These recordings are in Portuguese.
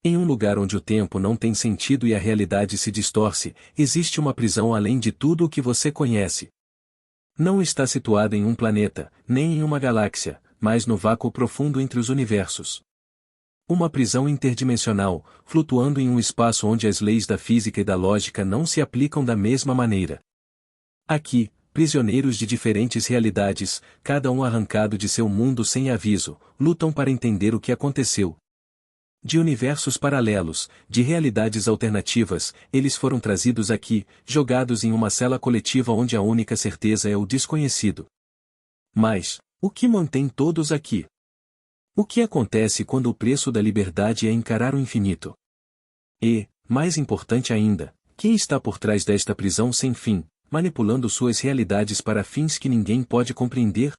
Em um lugar onde o tempo não tem sentido e a realidade se distorce, existe uma prisão além de tudo o que você conhece. Não está situada em um planeta, nem em uma galáxia, mas no vácuo profundo entre os universos. Uma prisão interdimensional, flutuando em um espaço onde as leis da física e da lógica não se aplicam da mesma maneira. Aqui, prisioneiros de diferentes realidades, cada um arrancado de seu mundo sem aviso, lutam para entender o que aconteceu. De universos paralelos, de realidades alternativas, eles foram trazidos aqui, jogados em uma cela coletiva onde a única certeza é o desconhecido. Mas, o que mantém todos aqui? O que acontece quando o preço da liberdade é encarar o infinito? E, mais importante ainda, quem está por trás desta prisão sem fim, manipulando suas realidades para fins que ninguém pode compreender?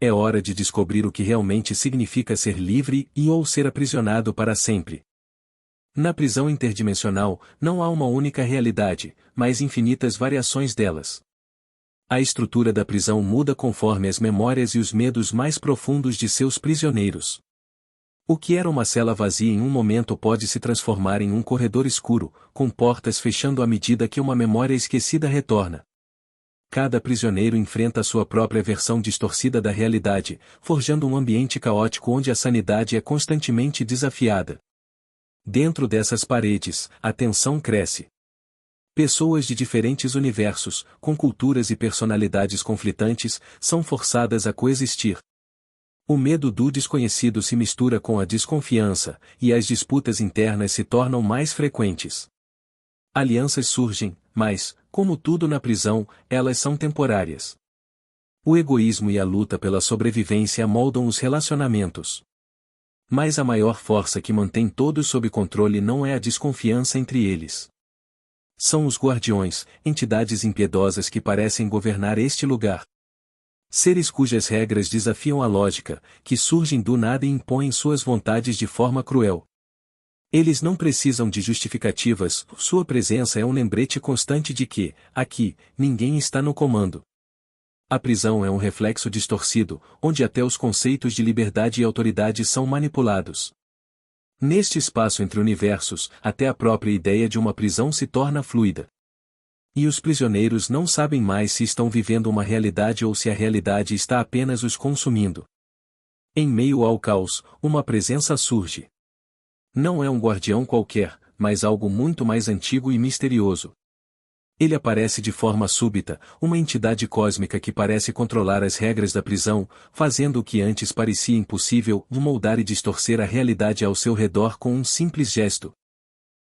É hora de descobrir o que realmente significa ser livre ou ser aprisionado para sempre. Na prisão interdimensional, não há uma única realidade, mas infinitas variações delas. A estrutura da prisão muda conforme as memórias e os medos mais profundos de seus prisioneiros. O que era uma cela vazia em um momento pode se transformar em um corredor escuro, com portas fechando à medida que uma memória esquecida retorna. Cada prisioneiro enfrenta sua própria versão distorcida da realidade, forjando um ambiente caótico onde a sanidade é constantemente desafiada. Dentro dessas paredes, a tensão cresce. Pessoas de diferentes universos, com culturas e personalidades conflitantes, são forçadas a coexistir. O medo do desconhecido se mistura com a desconfiança, e as disputas internas se tornam mais frequentes. Alianças surgem, mas, como tudo na prisão, elas são temporárias. O egoísmo e a luta pela sobrevivência moldam os relacionamentos. Mas a maior força que mantém todos sob controle não é a desconfiança entre eles. São os guardiões, entidades impiedosas que parecem governar este lugar. Seres cujas regras desafiam a lógica, que surgem do nada e impõem suas vontades de forma cruel. Eles não precisam de justificativas, sua presença é um lembrete constante de que, aqui, ninguém está no comando. A prisão é um reflexo distorcido, onde até os conceitos de liberdade e autoridade são manipulados. Neste espaço entre universos, até a própria ideia de uma prisão se torna fluida. E os prisioneiros não sabem mais se estão vivendo uma realidade ou se a realidade está apenas os consumindo. Em meio ao caos, uma presença surge. Não é um guardião qualquer, mas algo muito mais antigo e misterioso. Ele aparece de forma súbita, uma entidade cósmica que parece controlar as regras da prisão, fazendo o que antes parecia impossível, moldar e distorcer a realidade ao seu redor com um simples gesto.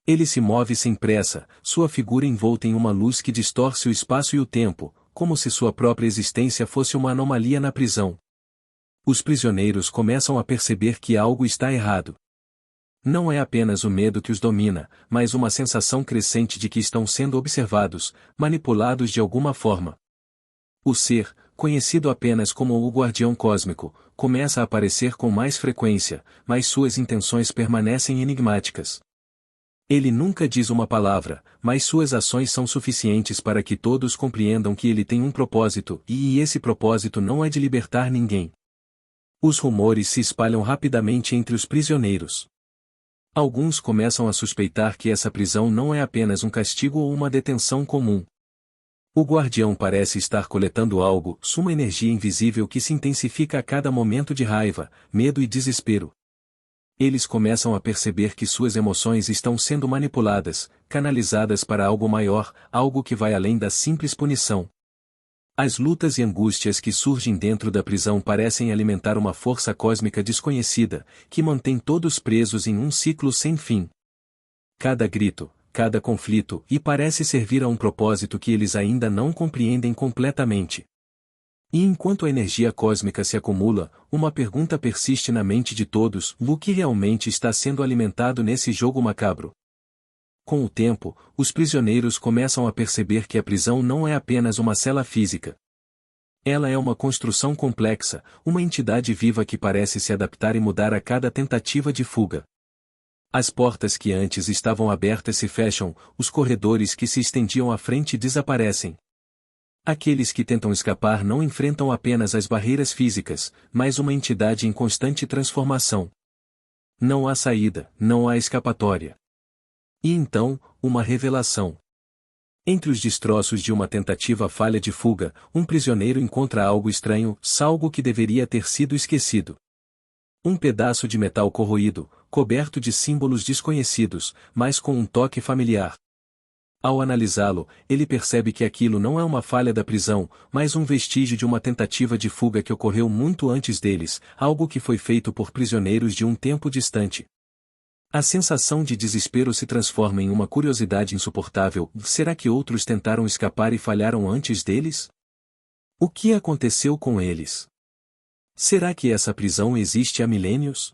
Ele se move sem pressa, sua figura envolta em uma luz que distorce o espaço e o tempo, como se sua própria existência fosse uma anomalia na prisão. Os prisioneiros começam a perceber que algo está errado. Não é apenas o medo que os domina, mas uma sensação crescente de que estão sendo observados, manipulados de alguma forma. O ser, conhecido apenas como o guardião cósmico, começa a aparecer com mais frequência, mas suas intenções permanecem enigmáticas. Ele nunca diz uma palavra, mas suas ações são suficientes para que todos compreendam que ele tem um propósito, e esse propósito não é de libertar ninguém. Os rumores se espalham rapidamente entre os prisioneiros. Alguns começam a suspeitar que essa prisão não é apenas um castigo ou uma detenção comum. O guardião parece estar coletando algo, suma energia invisível que se intensifica a cada momento de raiva, medo e desespero. Eles começam a perceber que suas emoções estão sendo manipuladas, canalizadas para algo maior, algo que vai além da simples punição. As lutas e angústias que surgem dentro da prisão parecem alimentar uma força cósmica desconhecida, que mantém todos presos em um ciclo sem fim. Cada grito, cada conflito, parece servir a um propósito que eles ainda não compreendem completamente. E enquanto a energia cósmica se acumula, uma pergunta persiste na mente de todos: o que realmente está sendo alimentado nesse jogo macabro? Com o tempo, os prisioneiros começam a perceber que a prisão não é apenas uma cela física. Ela é uma construção complexa, uma entidade viva que parece se adaptar e mudar a cada tentativa de fuga. As portas que antes estavam abertas se fecham, os corredores que se estendiam à frente desaparecem. Aqueles que tentam escapar não enfrentam apenas as barreiras físicas, mas uma entidade em constante transformação. Não há saída, não há escapatória. E então, uma revelação. Entre os destroços de uma tentativa falha de fuga, um prisioneiro encontra algo estranho, algo que deveria ter sido esquecido. Um pedaço de metal corroído, coberto de símbolos desconhecidos, mas com um toque familiar. Ao analisá-lo, ele percebe que aquilo não é uma falha da prisão, mas um vestígio de uma tentativa de fuga que ocorreu muito antes deles, algo que foi feito por prisioneiros de um tempo distante. A sensação de desespero se transforma em uma curiosidade insuportável. Será que outros tentaram escapar e falharam antes deles? O que aconteceu com eles? Será que essa prisão existe há milênios?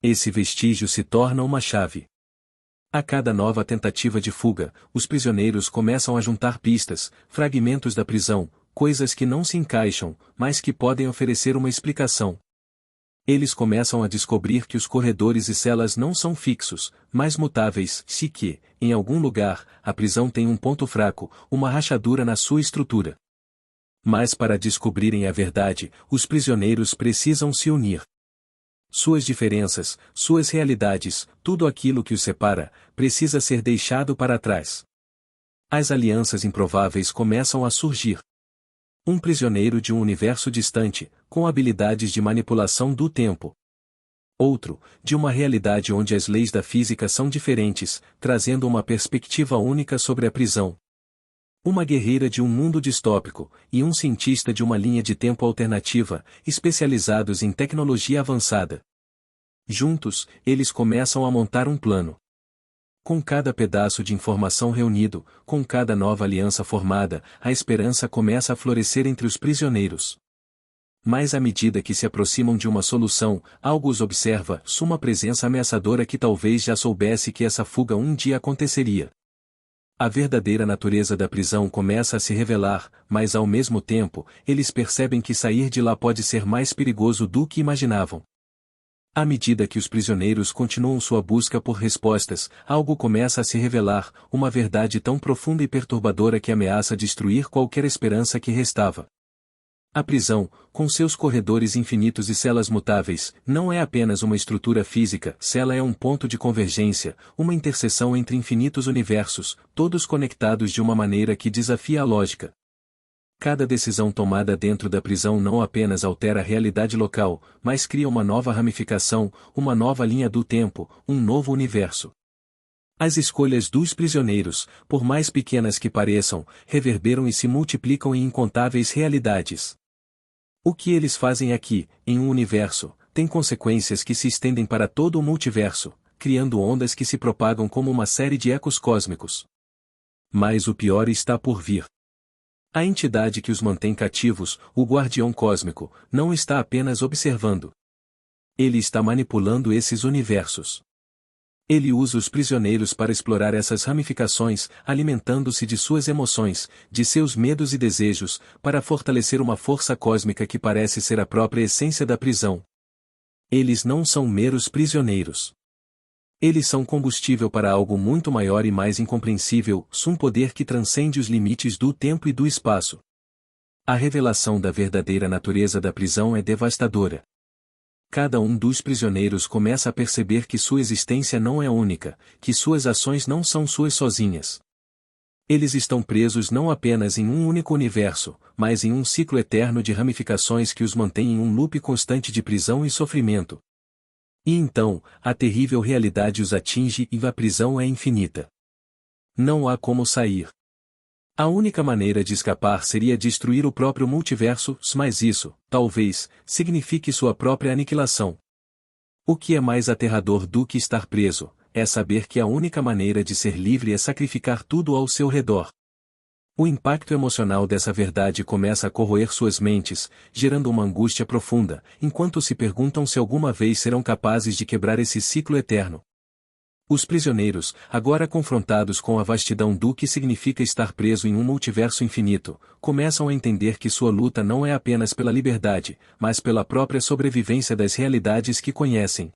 Esse vestígio se torna uma chave. A cada nova tentativa de fuga, os prisioneiros começam a juntar pistas, fragmentos da prisão, coisas que não se encaixam, mas que podem oferecer uma explicação. Eles começam a descobrir que os corredores e celas não são fixos, mas mutáveis, e que, em algum lugar, a prisão tem um ponto fraco, uma rachadura na sua estrutura. Mas para descobrirem a verdade, os prisioneiros precisam se unir. Suas diferenças, suas realidades, tudo aquilo que os separa, precisa ser deixado para trás. As alianças improváveis começam a surgir. Um prisioneiro de um universo distante, com habilidades de manipulação do tempo. Outro, de uma realidade onde as leis da física são diferentes, trazendo uma perspectiva única sobre a prisão. Uma guerreira de um mundo distópico, e um cientista de uma linha de tempo alternativa, especializados em tecnologia avançada. Juntos, eles começam a montar um plano. Com cada pedaço de informação reunido, com cada nova aliança formada, a esperança começa a florescer entre os prisioneiros. Mas à medida que se aproximam de uma solução, algo os observa, uma presença ameaçadora que talvez já soubesse que essa fuga um dia aconteceria. A verdadeira natureza da prisão começa a se revelar, mas ao mesmo tempo, eles percebem que sair de lá pode ser mais perigoso do que imaginavam. À medida que os prisioneiros continuam sua busca por respostas, algo começa a se revelar, uma verdade tão profunda e perturbadora que ameaça destruir qualquer esperança que restava. A prisão, com seus corredores infinitos e celas mutáveis, não é apenas uma estrutura física, cela é um ponto de convergência, uma interseção entre infinitos universos, todos conectados de uma maneira que desafia a lógica. Cada decisão tomada dentro da prisão não apenas altera a realidade local, mas cria uma nova ramificação, uma nova linha do tempo, um novo universo. As escolhas dos prisioneiros, por mais pequenas que pareçam, reverberam e se multiplicam em incontáveis realidades. O que eles fazem aqui, em um universo, tem consequências que se estendem para todo o multiverso, criando ondas que se propagam como uma série de ecos cósmicos. Mas o pior está por vir. A entidade que os mantém cativos, o guardião cósmico, não está apenas observando. Ele está manipulando esses universos. Ele usa os prisioneiros para explorar essas ramificações, alimentando-se de suas emoções, de seus medos e desejos, para fortalecer uma força cósmica que parece ser a própria essência da prisão. Eles não são meros prisioneiros. Eles são combustível para algo muito maior e mais incompreensível, um poder que transcende os limites do tempo e do espaço. A revelação da verdadeira natureza da prisão é devastadora. Cada um dos prisioneiros começa a perceber que sua existência não é única, que suas ações não são suas sozinhas. Eles estão presos não apenas em um único universo, mas em um ciclo eterno de ramificações que os mantém em um loop constante de prisão e sofrimento. E então, a terrível realidade os atinge e a prisão é infinita. Não há como sair. A única maneira de escapar seria destruir o próprio multiverso, mas isso, talvez, signifique sua própria aniquilação. O que é mais aterrador do que estar preso, é saber que a única maneira de ser livre é sacrificar tudo ao seu redor. O impacto emocional dessa verdade começa a corroer suas mentes, gerando uma angústia profunda, enquanto se perguntam se alguma vez serão capazes de quebrar esse ciclo eterno. Os prisioneiros, agora confrontados com a vastidão do que significa estar preso em um multiverso infinito, começam a entender que sua luta não é apenas pela liberdade, mas pela própria sobrevivência das realidades que conhecem.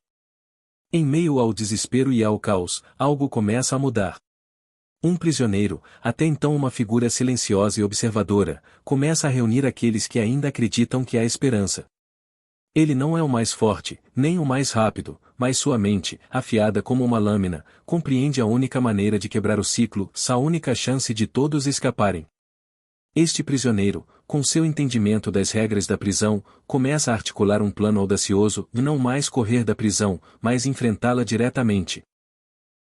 Em meio ao desespero e ao caos, algo começa a mudar. Um prisioneiro, até então uma figura silenciosa e observadora, começa a reunir aqueles que ainda acreditam que há esperança. Ele não é o mais forte, nem o mais rápido, mas sua mente, afiada como uma lâmina, compreende a única maneira de quebrar o ciclo, a única chance de todos escaparem. Este prisioneiro, com seu entendimento das regras da prisão, começa a articular um plano audacioso de não mais correr da prisão, mas enfrentá-la diretamente.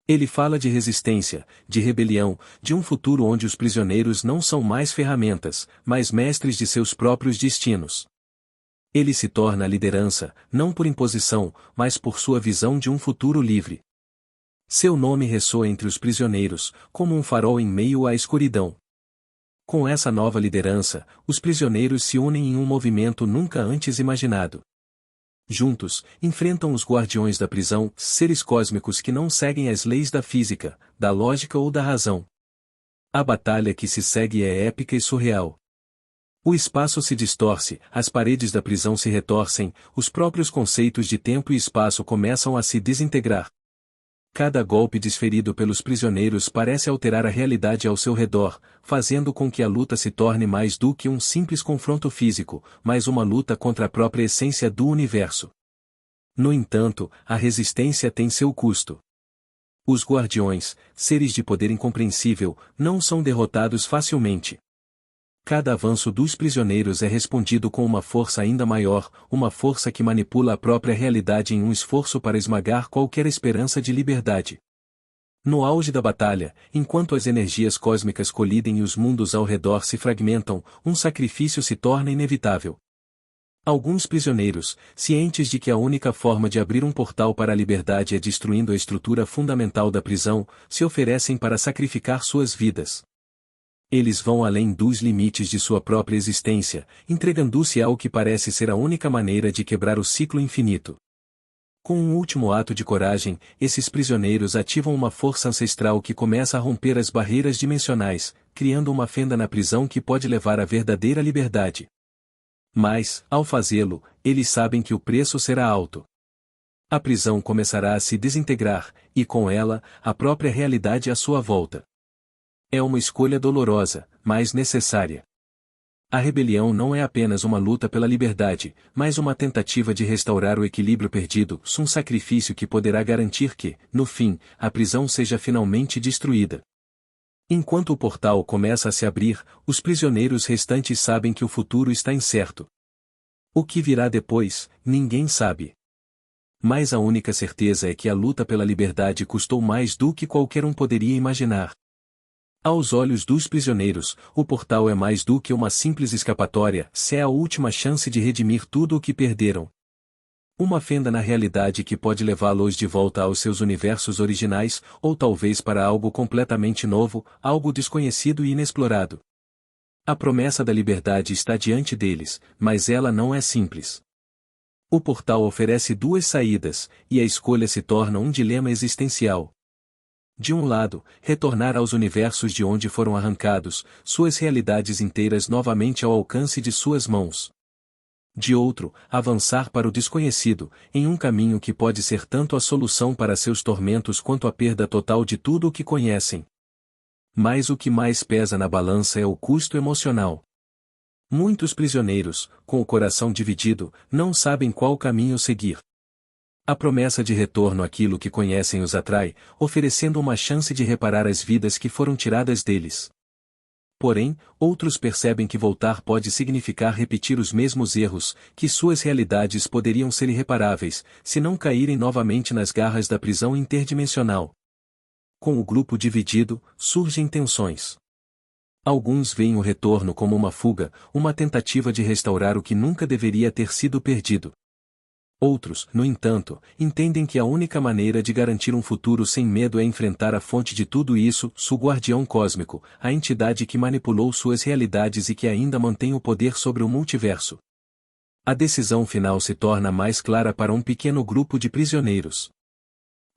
Ele fala de resistência, de rebelião, de um futuro onde os prisioneiros não são mais ferramentas, mas mestres de seus próprios destinos. Ele se torna a liderança, não por imposição, mas por sua visão de um futuro livre. Seu nome ressoa entre os prisioneiros, como um farol em meio à escuridão. Com essa nova liderança, os prisioneiros se unem em um movimento nunca antes imaginado. Juntos, enfrentam os guardiões da prisão, seres cósmicos que não seguem as leis da física, da lógica ou da razão. A batalha que se segue é épica e surreal. O espaço se distorce, as paredes da prisão se retorcem, os próprios conceitos de tempo e espaço começam a se desintegrar. Cada golpe desferido pelos prisioneiros parece alterar a realidade ao seu redor, fazendo com que a luta se torne mais do que um simples confronto físico, mas uma luta contra a própria essência do universo. No entanto, a resistência tem seu custo. Os guardiões, seres de poder incompreensível, não são derrotados facilmente. Cada avanço dos prisioneiros é respondido com uma força ainda maior, uma força que manipula a própria realidade em um esforço para esmagar qualquer esperança de liberdade. No auge da batalha, enquanto as energias cósmicas colidem e os mundos ao redor se fragmentam, um sacrifício se torna inevitável. Alguns prisioneiros, cientes de que a única forma de abrir um portal para a liberdade é destruindo a estrutura fundamental da prisão, se oferecem para sacrificar suas vidas. Eles vão além dos limites de sua própria existência, entregando-se ao que parece ser a única maneira de quebrar o ciclo infinito. Com um último ato de coragem, esses prisioneiros ativam uma força ancestral que começa a romper as barreiras dimensionais, criando uma fenda na prisão que pode levar à verdadeira liberdade. Mas, ao fazê-lo, eles sabem que o preço será alto. A prisão começará a se desintegrar, e com ela, a própria realidade à sua volta. É uma escolha dolorosa, mas necessária. A rebelião não é apenas uma luta pela liberdade, mas uma tentativa de restaurar o equilíbrio perdido, um sacrifício que poderá garantir que, no fim, a prisão seja finalmente destruída. Enquanto o portal começa a se abrir, os prisioneiros restantes sabem que o futuro está incerto. O que virá depois, ninguém sabe. Mas a única certeza é que a luta pela liberdade custou mais do que qualquer um poderia imaginar. Aos olhos dos prisioneiros, o portal é mais do que uma simples escapatória, é a última chance de redimir tudo o que perderam. Uma fenda na realidade que pode levá-los de volta aos seus universos originais, ou talvez para algo completamente novo, algo desconhecido e inexplorado. A promessa da liberdade está diante deles, mas ela não é simples. O portal oferece duas saídas, e a escolha se torna um dilema existencial. De um lado, retornar aos universos de onde foram arrancados, suas realidades inteiras novamente ao alcance de suas mãos. De outro, avançar para o desconhecido, em um caminho que pode ser tanto a solução para seus tormentos quanto a perda total de tudo o que conhecem. Mas o que mais pesa na balança é o custo emocional. Muitos prisioneiros, com o coração dividido, não sabem qual caminho seguir. A promessa de retorno àquilo que conhecem os atrai, oferecendo uma chance de reparar as vidas que foram tiradas deles. Porém, outros percebem que voltar pode significar repetir os mesmos erros, que suas realidades poderiam ser irreparáveis, se não caírem novamente nas garras da prisão interdimensional. Com o grupo dividido, surgem tensões. Alguns veem o retorno como uma fuga, uma tentativa de restaurar o que nunca deveria ter sido perdido. Outros, no entanto, entendem que a única maneira de garantir um futuro sem medo é enfrentar a fonte de tudo isso, o guardião cósmico, a entidade que manipulou suas realidades e que ainda mantém o poder sobre o multiverso. A decisão final se torna mais clara para um pequeno grupo de prisioneiros.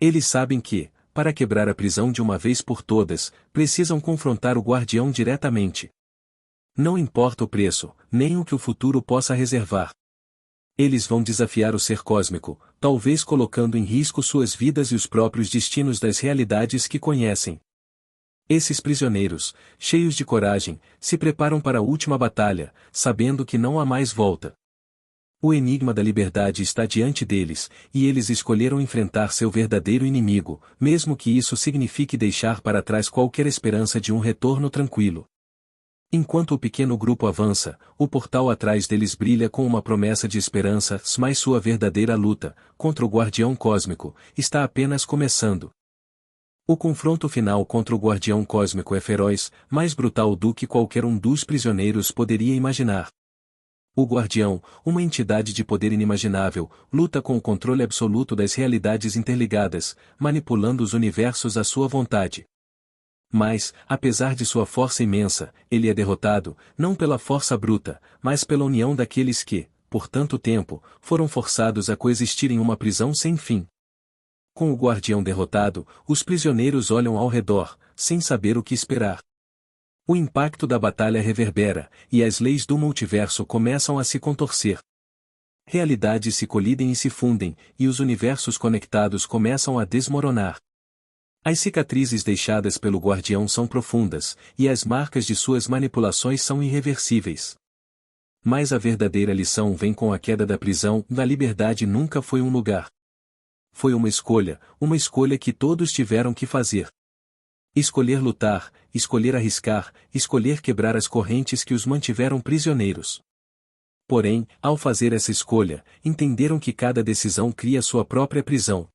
Eles sabem que, para quebrar a prisão de uma vez por todas, precisam confrontar o guardião diretamente. Não importa o preço, nem o que o futuro possa reservar. Eles vão desafiar o ser cósmico, talvez colocando em risco suas vidas e os próprios destinos das realidades que conhecem. Esses prisioneiros, cheios de coragem, se preparam para a última batalha, sabendo que não há mais volta. O enigma da liberdade está diante deles, e eles escolheram enfrentar seu verdadeiro inimigo, mesmo que isso signifique deixar para trás qualquer esperança de um retorno tranquilo. Enquanto o pequeno grupo avança, o portal atrás deles brilha com uma promessa de esperança, mas sua verdadeira luta, contra o Guardião Cósmico, está apenas começando. O confronto final contra o Guardião Cósmico é feroz, mais brutal do que qualquer um dos prisioneiros poderia imaginar. O Guardião, uma entidade de poder inimaginável, luta com o controle absoluto das realidades interligadas, manipulando os universos à sua vontade. Mas, apesar de sua força imensa, ele é derrotado, não pela força bruta, mas pela união daqueles que, por tanto tempo, foram forçados a coexistir em uma prisão sem fim. Com o Guardião derrotado, os prisioneiros olham ao redor, sem saber o que esperar. O impacto da batalha reverbera, e as leis do multiverso começam a se contorcer. Realidades se colidem e se fundem, e os universos conectados começam a desmoronar. As cicatrizes deixadas pelo Guardião são profundas, e as marcas de suas manipulações são irreversíveis. Mas a verdadeira lição vem com a queda da prisão. A liberdade nunca foi um lugar. Foi uma escolha que todos tiveram que fazer. Escolher lutar, escolher arriscar, escolher quebrar as correntes que os mantiveram prisioneiros. Porém, ao fazer essa escolha, entenderam que cada decisão cria sua própria prisão.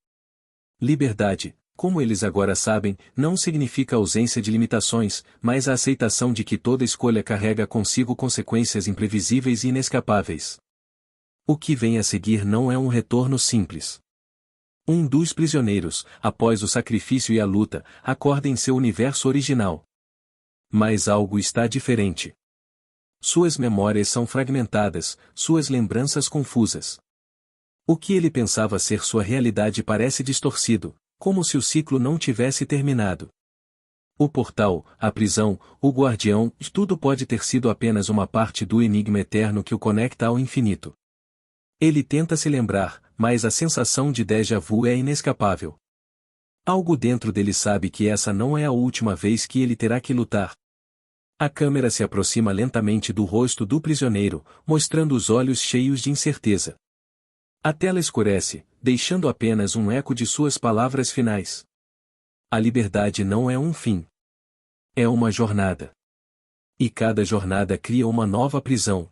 Liberdade, como eles agora sabem, não significa ausência de limitações, mas a aceitação de que toda escolha carrega consigo consequências imprevisíveis e inescapáveis. O que vem a seguir não é um retorno simples. Um dos prisioneiros, após o sacrifício e a luta, acorda em seu universo original. Mas algo está diferente. Suas memórias são fragmentadas, suas lembranças confusas. O que ele pensava ser sua realidade parece distorcido, como se o ciclo não tivesse terminado. O portal, a prisão, o guardião, tudo pode ter sido apenas uma parte do enigma eterno que o conecta ao infinito. Ele tenta se lembrar, mas a sensação de déjà vu é inescapável. Algo dentro dele sabe que essa não é a última vez que ele terá que lutar. A câmera se aproxima lentamente do rosto do prisioneiro, mostrando os olhos cheios de incerteza. A tela escurece, deixando apenas um eco de suas palavras finais. A liberdade não é um fim. É uma jornada. E cada jornada cria uma nova prisão.